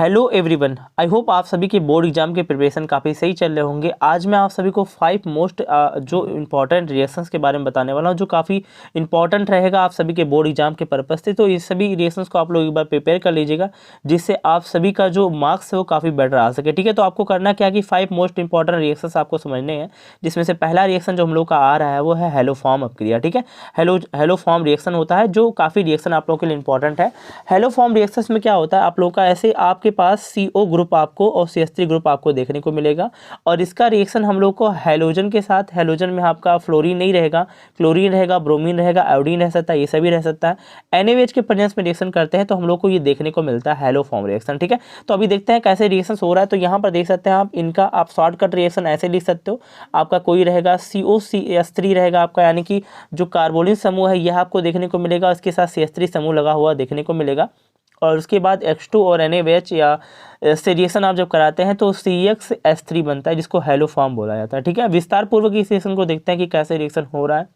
Hello everyone, I hope आप सभी के बोर्ड एग्जाम के प्रिपरेशन काफ़ी सही चल रहे होंगे। आज मैं आप सभी को 5 मोस्ट जो इम्पॉर्टेंट रिएक्शंस के बारे में बताने वाला हूं, जो काफ़ी इंपॉर्टेंट रहेगा आप सभी के बोर्ड एग्जाम के पर्पज़ से। तो इस सभी रिएक्शंस को आप लोग एक बार प्रिपेयर कर लीजिएगा, जिससे आप सभी का जो मार्क्स है वो काफ़ी बेटर आ सके। ठीक है, तो आपको करना क्या कि 5 मोस्ट इंपॉर्टेंट रिएक्शंस आपको समझने हैं, जिसमें से पहला रिएक्शन जो हम लोग का आ रहा है वो है हेलो फॉर्म अपक्रिया। ठीक है, हेलो फॉर्म रिएक्शन होता है, जो काफ़ी रिएक्शन आप लोगों के लिए इंपॉर्टेंट है। हेलो फॉर्म रिएक्शंस में क्या होता है, आप लोग का ऐसे आपके पास CO ग्रुप आपको और CH3 ग्रुप आपको देखने को मिलेगा, और इसका रिएक्शन हम लोग को हैलोजन के साथ, हैलोजन में आपका फ्लोरीन नहीं रहेगा, क्लोरीन रहेगा, ब्रोमीन रहेगा, आयोडीन रह सकता है, ये सभी रह सकता है। NaOH के प्रेजेंस में रिएक्शन करते हैं तो हम लोग को ये देखने को मिलता है हेलो फॉर्म रिएक्शन। ठीक है, तो अभी देखते हैं कैसे रिएक्शन हो रहा है। तो यहाँ पर देख सकते हैं आप, इनका आप शॉर्टकट रिएक्शन ऐसे लिख सकते हो। आपका कोई रहेगा COCH3 रहेगा आपका, यानी कि जो कार्बोनिल समूह है यह आपको देखने को मिलेगा, इसके साथ CH3 समूह लगा हुआ देखने को मिलेगा। और उसके बाद H2 और NaOH या से रिएक्शन आप जब कराते हैं तो CXH3 बनता है, जिसको हेलो फॉर्म बोला जाता है। ठीक है, विस्तार पूर्वक इस रिएक्शन को देखते हैं कि कैसे रिएक्शन हो रहा है।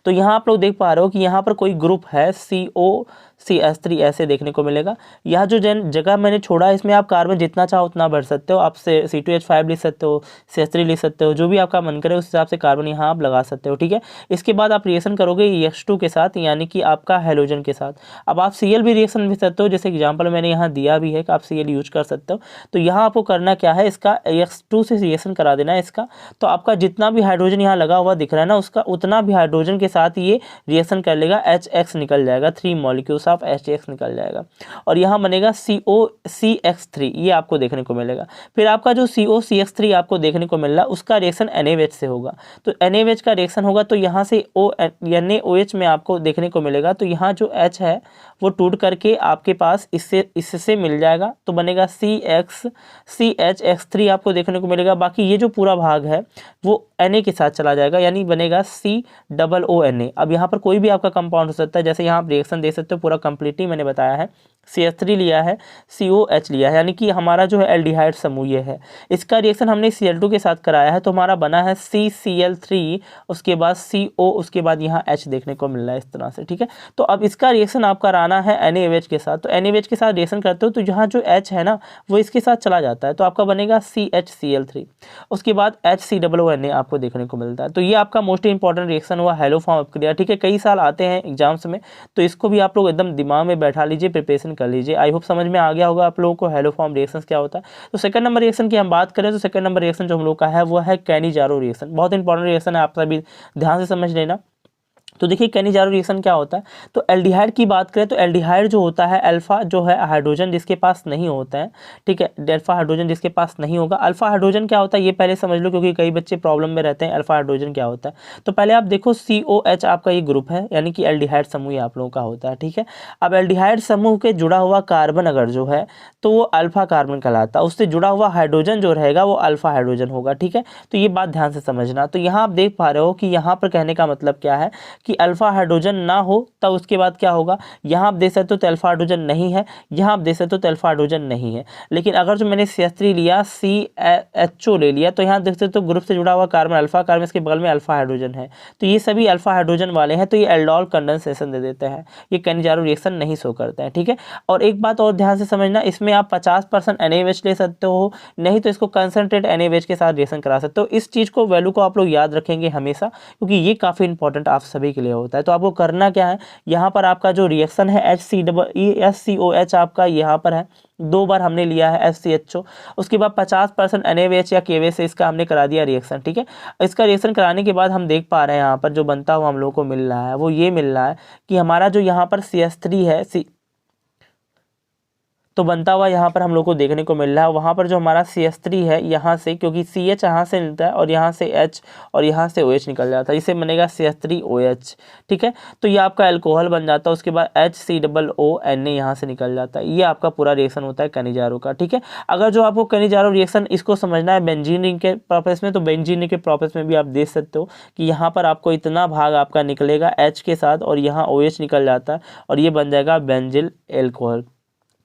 तो यहाँ आप लोग देख पा रहे हो कि यहाँ पर कोई ग्रुप है COCH3 ऐसे देखने को मिलेगा। यह जो जगह मैंने छोड़ा है, इसमें आप कार्बन जितना चाहो उतना भर सकते हो। आप C2H5 लिख सकते हो, CH3 लिख सकते हो, जो भी आपका मन करे उस हिसाब से कार्बन यहाँ आप लगा सकते हो। ठीक है, इसके बाद आप रिएक्शन करोगे H2 के साथ, यानी कि आपका हेलोजन के साथ। अब आप Cl भी रिएक्शन लिख सकते हो, जैसे एग्जाम्पल मैंने यहाँ दिया भी है कि आप Cl यूज कर सकते हो। तो यहाँ आपको करना क्या है, इसका X2 से रिएक्शन करा देना है इसका। तो आपका जितना भी हाइड्रोजन यहाँ लगा हुआ दिख रहा है ना, उसका उतना भी हाइड्रोजन के साथ ये रिएक्शन कर लेगा, HX निकल जाएगा, 3 मॉलिक्यूल्स ऑफ HX निकल जाएगा, और यहाँ बनेगा COCX3, ये आपको देखने को मिलेगा। फिर आपका जो COCX3 आपको देखने को मिल रहा है, उसका रिएक्शन NaOH से होगा। तो NaOH का रिएक्शन होगा तो यहाँ से NaOH में आपको देखने को मिलेगा। तो यहाँ जो H है वो टूट करके आपके पास इससे मिल जाएगा, तो बनेगा CHX3 आपको देखने को मिलेगा। बाकी ये जो पूरा भाग है वो Na के साथ चला जाएगा, यानी बनेगा COONA। अब यहाँ पर कोई भी आपका कंपाउंड हो सकता है, जैसे यहाँ आप रिएक्शन दे सकते हो, पूरा कंप्लीटली मैंने बताया है। CH3 लिया है, COH लिया है, यानी कि हमारा जो है एल्डिहाइड समूह ये है। इसका रिएक्शन हमने Cl2 के साथ कराया है, तो हमारा बना है CCl3, उसके बाद CO, उसके बाद यहाँ H देखने को मिल रहा है इस तरह से। ठीक है, तो अब इसका रिएक्शन आपका कराना है NaOH के साथ। तो NaOH के साथ रिएक्शन करते हो तो यहाँ जो H है ना वो इसके साथ चला जाता है, तो आपका बनेगा CHCl3, उसके बाद HCOONA आपको देखने को मिलता है। तो ये आपका मोस्ट इंपॉर्टेंट रिएक्शन हुआ हेलो फॉर्म अपक्रिया। ठीक है, कई साल आते हैं एग्जाम्स में, तो इसको भी आप लोग एकदम दिमाग में बैठा लीजिए, प्रिपरेशन कर लीजिए। आई होप समझ में आ गया होगा आप लोगों को हेलो फॉर्म रिएक्शन क्या होता है। तो सेकंड नंबर रिएक्शन की हम बात करें तो सेकंड नंबर रिएक्शन जो हम लोग का है वो है कैनिजारो रिएक्शन। बहुत इंपॉर्टेंट रिएक्शन है, आप सभी ध्यान से समझ लेना। तो देखिए कैनिजारो रिएक्शन क्या होता है। तो एल्डिहाइड की बात करें तो एल्डिहाइड जो होता है, अल्फा जो है हाइड्रोजन जिसके पास नहीं होता है, ठीक है, अल्फा हाइड्रोजन जिसके पास नहीं होगा। अल्फा हाइड्रोजन क्या होता है ये पहले समझ लो, क्योंकि कई बच्चे प्रॉब्लम में रहते हैं अल्फा हाइड्रोजन क्या होता है। तो पहले आप देखो COH आपका ये ग्रुप है, यानी कि एल्डिहाइड समूह आप लोगों का होता है। ठीक है, अब एल्डिहाइड समूह के जुड़ा हुआ कार्बन अगर जो है तो वो अल्फा कार्बन कहलाता है, उससे जुड़ा हुआ हाइड्रोजन जो रहेगा वो अल्फा हाइड्रोजन होगा। ठीक है, तो ये बात ध्यान से समझना। तो यहाँ आप देख पा रहे हो कि यहाँ पर कहने का मतलब क्या है कि अल्फा हाइड्रोजन ना हो तब उसके बाद क्या होगा, यहाँ आप देख सकते हो तो अल्फा हाइड्रोजन नहीं है, यहाँ आप देख सकते हो तो अल्फा हाइड्रोजन नहीं है। लेकिन अगर जो मैंने CH3 लिया, CHO ले लिया, तो यहाँ देख सकते हो ग्रुप से जुड़ा हुआ कार्बन अल्फा कार्बन, इसके बगल में अल्फा हाइड्रोजन है, तो ये सभी अल्फा हाइड्रोजन वाले हैं, तो ये एल्डोल कंडेंसेशन दे देते हैं, ये कैनिजारो रिएक्शन नहीं शो करते हैं। ठीक है, और एक बात और ध्यान से समझना, इसमें आप 50% NaOH ले सकते हो, नहीं तो इसको कंसनट्रेट NaOH के साथ रिएक्शन करा सकते हो। इस चीज़ को वैल्यू को आप लोग याद रखेंगे हमेशा, क्योंकि ये काफ़ी इंपॉर्टेंट आप सभी के लिए होता है। तो आपको करना क्या है, यहाँ पर आपका जो रिएक्शन है HCOH आपका यहाँ पर है, 2 बार हमने लिया है FCHO, उसके बाद 50% NaOH या KOH से इसका हमने करा दिया रिएक्शन। ठीक है, इसका रिएक्शन कराने के बाद हम देख पा रहे हैं यहाँ पर जो बनता हुआ हम लोग को मिल रहा है वो ये मिल रहा है कि हमारा जो यहाँ पर CH3 है तो बनता हुआ यहाँ पर हम लोग को देखने को मिल रहा है। वहाँ पर जो हमारा CH3 है यहाँ से, क्योंकि CH यहाँ से मिलता है और यहाँ से H और यहाँ से OH निकल जाता है, इसे बनेगा CH3OH। ठीक है, तो ये आपका अल्कोहल बन जाता है, उसके बाद HCOONA यहाँ से निकल जाता है। ये आपका पूरा रिएक्शन होता है कैनिजारो का। ठीक है, अगर जो आपको कैनिजारो रिएक्शन इसको समझना है बेंजीन रिंग के प्रोसेस में, तो बेंजीन रिंग के प्रोसेस में भी आप देख सकते हो कि यहाँ पर आपको इतना भाग आपका निकलेगा H के साथ और यहाँ OH निकल जाता है और ये बन जाएगा बेंजिल एल्कोहल।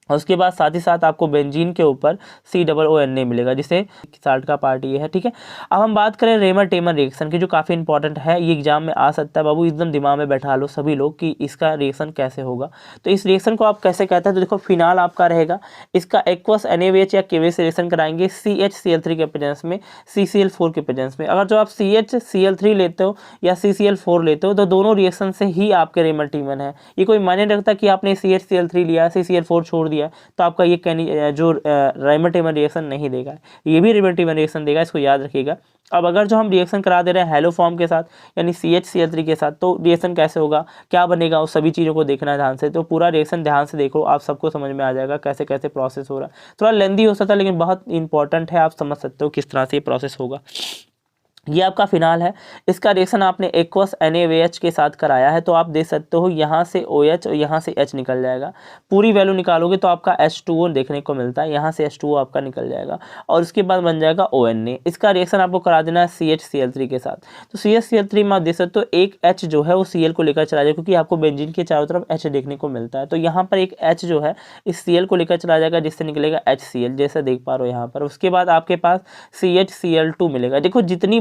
और उसके बाद साथ ही साथ आपको बेंजीन के ऊपर COONA मिलेगा, जिसे साल्ट का पार्ट ये है, ठीक है। अब हम बात करें रेमर टेमर रिएक्शन की, जो काफ़ी इंपॉर्टेंट है, ये एग्जाम में आ सकता है बाबू, एकदम दिमाग में बैठा लो सभी लोग कि इसका रिएक्शन कैसे होगा। तो इस रिएक्शन को आप कैसे कहते हैं, तो देखो फिनाल आपका रहेगा, इसका एक्वस NaOH या KVH रिएक्शन कराएंगे CHCl3 के प्रेजेंस में, CCl4 के प्रेजेंस में। अगर जो आप CHCl3 लेते हो या CCl4 लेते हो तो दोनों रिएक्शन से ही आपके रेमर टेमर है। ये कोई मायने नहीं रखता कि आपने CHCl3 लिया, CCl4 छोड़ दिया तो आपका ये जो रेमर टेमर रिएक्शन नहीं देगा, ये भी रेमर टेमर रिएक्शन देगा, इसको याद रखिएगा। अब अगर जो हम रिएक्शन करा दे रहे हैं हेलो फॉर्म के साथ यानी CHCl3 के साथ, तो रिएक्शन कैसे होगा, क्या बनेगा, उस सभी चीज़ों को देखना है ध्यान से। तो पूरा रिएक्शन ध्यान से देखो, आप सबको समझ में आ जाएगा कैसे कैसे प्रोसेस हो रहा है। थोड़ा लेंदी हो सकता है लेकिन बहुत इंपॉर्टेंट है, आप समझ सकते हो किस तरह से ये प्रोसेस होगा। ये आपका फिनाल है, इसका रिएक्शन आपने एक्वस NaOH के साथ कराया है, तो आप देख सकते हो यहाँ से OH और यहाँ से H निकल जाएगा। पूरी वैल्यू निकालोगे तो आपका H2O देखने को मिलता है, यहाँ से H2O आपका निकल जाएगा और उसके बाद बन जाएगा ONA। इसका रिएक्शन आपको करा देना है CHCl3 के साथ। तो CHCl3 में आप देख सकते हो एक H जो है वो Cl को लेकर चला जाएगा, क्योंकि आपको बेंजीन के चारों तरफ H देखने को मिलता है। तो यहाँ पर एक H जो है इस Cl को लेकर चला जाएगा, जिससे निकलेगा HCl, जैसे देख पा रहे हो यहाँ पर। उसके बाद आपके पास CHCl2 मिलेगा। देखो जितनी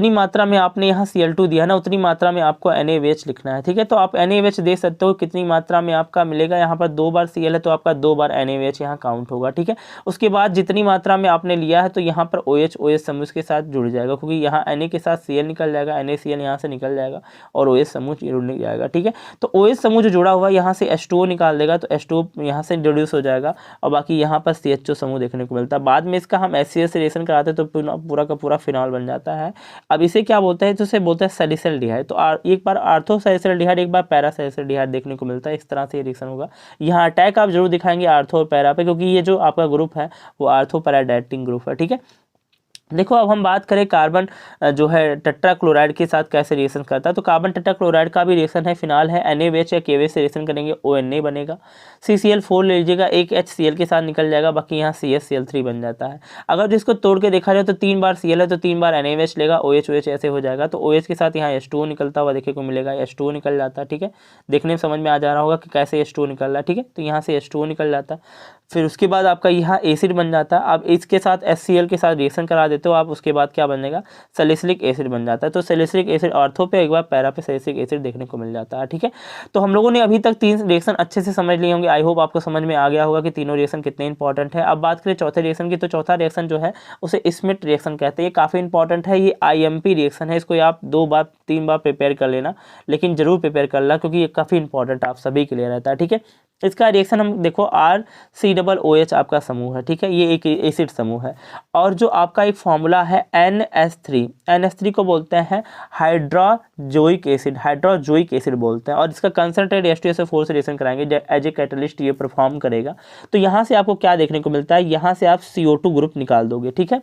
मात्रा में आपने यहाँ Cl2 दिया ना, उतनी मात्रा में आपको NaOH लिखना है, ठीक है। तो आप NaOH दे सकते हो कितनी मात्रा में आपका मिलेगा, यहाँ पर 2 बार Cl है तो आपका 2 बार NaOH यहाँ काउंट होगा, ठीक है। उसके बाद जितनी मात्रा में आपने लिया है तो यहाँ पर OH समूह के साथ जुड़ जाएगा, क्योंकि यहाँ Na के साथ Cl निकल जाएगा, NaCl यहाँ से निकल जाएगा और OH समूह जुड़ जाएगा, ठीक है। तो OH समूह जो जुड़ा हुआ है यहाँ से H2O निकाल देगा, तो H2O यहाँ से इंट्रोड्यूस हो जाएगा और बाकी यहाँ पर CHO समूह देखने को मिलता है। बाद में इसका हम HCl से रिएक्शन कराते हैं तो पूरा का पूरा फिनॉल बन जाता है। अब इसे क्या बोलते हैं, तो इसे बोलते हैं सैलिसिल्डिहाइड। तो एक बार आर्थो सैलिसिल्डिहाइड, एक बार पैरा सैलिसिल्डिहाइड देखने को मिलता है। इस तरह से ये रिएक्शन होगा। यहाँ अटैक आप जरूर दिखाएंगे आर्थो और पैरा पे, क्योंकि ये जो आपका ग्रुप है वो आर्थो पैरा डेटिंग ग्रुप है, ठीक है। देखो अब हम बात करें कार्बन जो है टेट्राक्लोराइड के साथ कैसे रिएक्शन करता है। तो कार्बन टेट्राक्लोराइड का भी रिएक्शन है, फिनाल है, NaOH या KOH से रिएक्शन करेंगे, ONA बनेगा। CCl4 ले लीजिएगा, एक HCl के साथ निकल जाएगा, बाकी यहाँ CHCl3 बन जाता है। अगर जिसको तोड़ के देखा जाए तो 3 बार Cl है तो 3 बार NaOH लेगा, OH ऐसे हो जाएगा। तो OH के साथ यहाँ H2O निकलता हुआ देखने को मिलेगा, H2O निकल जाता है, ठीक है। देखने में समझ में आ जा रहा होगा कि कैसे H2O निकल रहा है, ठीक है। तो यहाँ से H2O निकल जाता है। फिर उसके बाद आपका यहाँ एसिड बन जाता है। अब इसके साथ HCl के साथ रिएक्शन करा देते हो आप, उसके बाद क्या बनेगा, सैलिसिलिक एसिड बन जाता है। तो सैलिसिलिक एसिड ऑर्थो पे, एक बार पैरा पे सैलिसिलिक एसिड देखने को मिल जाता है, ठीक है। तो हम लोगों ने अभी तक 3 रिएक्शन अच्छे से समझ लिए होंगे। आई होप आपको समझ में आ गया होगा कि तीनों रिएक्शन कितने इंपॉर्टेंट है। अब बात करें चौथे रिएक्शन की, तो चौथा रिएक्शन जो है उसे स्मिट रिएक्शन कहते हैं। ये काफ़ी इंपॉर्टेंट है, ये IMP रिएक्शन है। इसको आप 2 बार 3 बार प्रिपेयर कर लेना, लेकिन जरूर प्रिपेयर कर लेना, क्योंकि ये काफ़ी इंपॉर्टेंट आप सभी के लिए रहता है, ठीक है। इसका रिएक्शन हम देखो RCOOH आपका समूह है, ठीक है। ये एक एसिड समूह है और जो आपका एक फॉर्मूला है NH3 को बोलते हैं हाइड्रोजोइक एसिड बोलते हैं। और इसका कंसंट्रेट H2SO4 से रिएक्शन कराएंगे, एज ए कैटलिस्ट ये परफॉर्म करेगा। तो यहाँ से आपको क्या देखने को मिलता है, यहाँ से आप CO2 ग्रुप निकाल दोगे, ठीक है।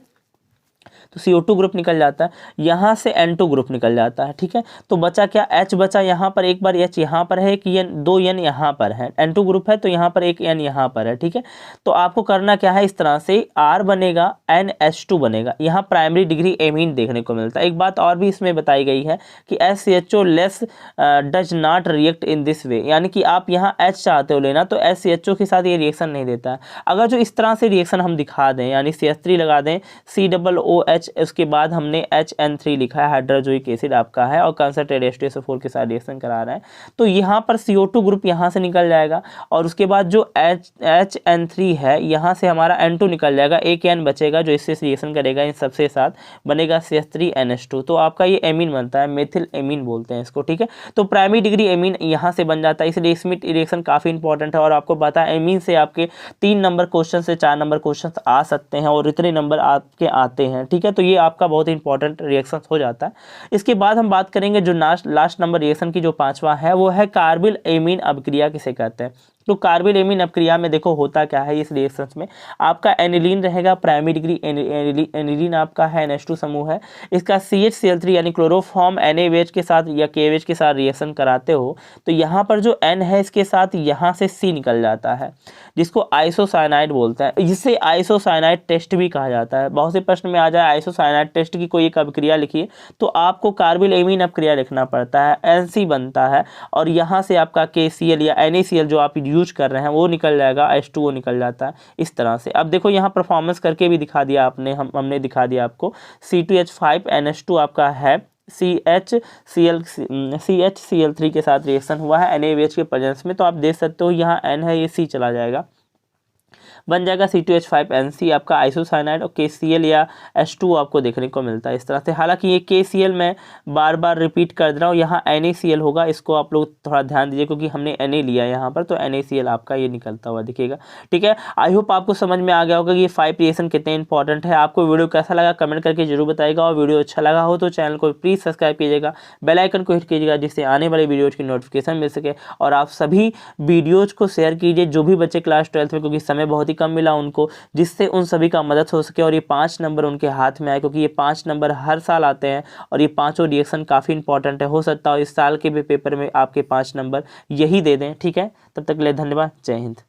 तो CO2 ग्रुप निकल जाता है, यहाँ से N2 ग्रुप निकल जाता है, ठीक है। तो बचा क्या, H बचा यहाँ पर, एक बार H यहाँ पर है, एक N, 2 N यहाँ पर है, N2 ग्रुप है तो यहाँ पर एक N यहाँ पर है, ठीक है। तो आपको करना क्या है, इस तरह से R बनेगा, NH2 बनेगा। यहाँ प्राइमरी डिग्री एमीन देखने को मिलता है। एक बात और भी इसमें बताई गई है कि SCHO less does not react in this way, यानी कि आप यहाँ H चाहते हो लेना तो SCHO के साथ ये रिएक्शन नहीं देता है। अगर जो इस तरह से रिएक्शन हम दिखा दें, यानी CH3 लगा दें, COOH, उसके बाद हमने HN3 लिखा है, हाइड्रोजोइक एसिड आपका है और कंसंट्रेट H2SO4 के साथ रिएक्शन करा रहा है, तो यहाँ पर CO2 ग्रुप यहाँ से निकल जाएगा और उसके बाद जो HN3 है यहाँ से हमारा N2 निकल जाएगा, एक N बचेगा जो इससे रिएक्शन करेगा, इन सबसे साथ बनेगा CH3NH2। तो आपका ये एमीन बनता है, मेथिल एमीन बोलते हैं इसको, ठीक है। तो प्राइमरी डिग्री एमीन यहाँ से बन जाता है, इसलिए स्मिट रिएक्शन काफ़ी इंपॉर्टेंट है। और आपको पता है एमीन से आपके 3 नंबर क्वेश्चन से 4 नंबर क्वेश्चन आ सकते हैं और इतने नंबर आपके आते हैं, ठीक है। तो ये आपका बहुत इंपॉर्टेंट रिएक्शन हो जाता है। इसके बाद हम बात करेंगे जो लास्ट नंबर रिएक्शन की जो 5वां है वो है कार्बिल एमीन अभिक्रिया किसे कहते हैं। तो कार्बिल एमीन अपक्रिया में देखो होता क्या है, इस रिएक्शन में आपका एनिलीन रहेगा, प्राइमरी डिग्री एनिलीन आपका है, NH2 समूह है। इसका CHCl3 यानी क्लोरोफॉर्म NaOH के साथ या KOH के साथ रिएक्शन कराते हो तो यहाँ पर जो N है इसके साथ यहाँ से C निकल जाता है, जिसको आइसोसाइनाइड बोलते हैं। जिसे आइसोसाइनाइड टेस्ट भी कहा जाता है। बहुत से प्रश्न में आ जाए आइसोसाइनाइड टेस्ट की कोई एक अभिक्रिया लिखिए तो आपको कार्बिल एमीन अभिक्रिया लिखना पड़ता है, NC बनता है और यहाँ से आपका KCl या NaCl जो आप यूज कर रहे हैं वो निकल जाएगा, H2O निकल जाता है इस तरह से। अब देखो यहाँ परफॉर्मेंस करके भी दिखा दिया आपने, हमने दिखा दिया आपको। C2H5NH2 आपका है CHCl3 के साथ रिएक्शन हुआ है NaOH के प्रेजेंस में, तो आप देख सकते हो यहाँ N है, ये C चला जाएगा, बन जाएगा C2H5NC आपका आइसोसाइनाइड, और KCl या H2O आपको देखने को मिलता है इस तरह से। हालांकि ये KCl मैं बार बार रिपीट कर दे रहा हूँ, यहाँ NaCl होगा, इसको आप लोग थोड़ा ध्यान दीजिए क्योंकि हमने Na लिया यहाँ पर, तो NaCl आपका ये निकलता हुआ दिखेगा। ठीक है, आई होप आपको समझ में आ गया होगा कि ये 5 रिएक्शन कितने इंपॉर्टेंट है। आपको वीडियो कैसा लगा कमेंट करके जरूर बताइएगा, और वीडियो अच्छा लगा हो तो चैनल को प्लीज़ सब्सक्राइब कीजिएगा, बेल आइकन को हिट कीजिएगा जिससे आने वाले वीडियोज़ की नोटिफिकेशन मिल सके। और आप सभी वीडियोज़ को शेयर कीजिए जो भी बच्चे क्लास 12th में, क्योंकि समय बहुत ही कम मिला उनको, जिससे उन सभी का मदद हो सके और ये 5 नंबर उनके हाथ में आए, क्योंकि ये 5 नंबर हर साल आते हैं और ये पाँचों रिएक्शन काफ़ी इंपॉर्टेंट है। हो सकता है इस साल के भी पेपर में आपके 5 नंबर यही दे दें। ठीक है, तब तक के लिए धन्यवाद, जय हिंद।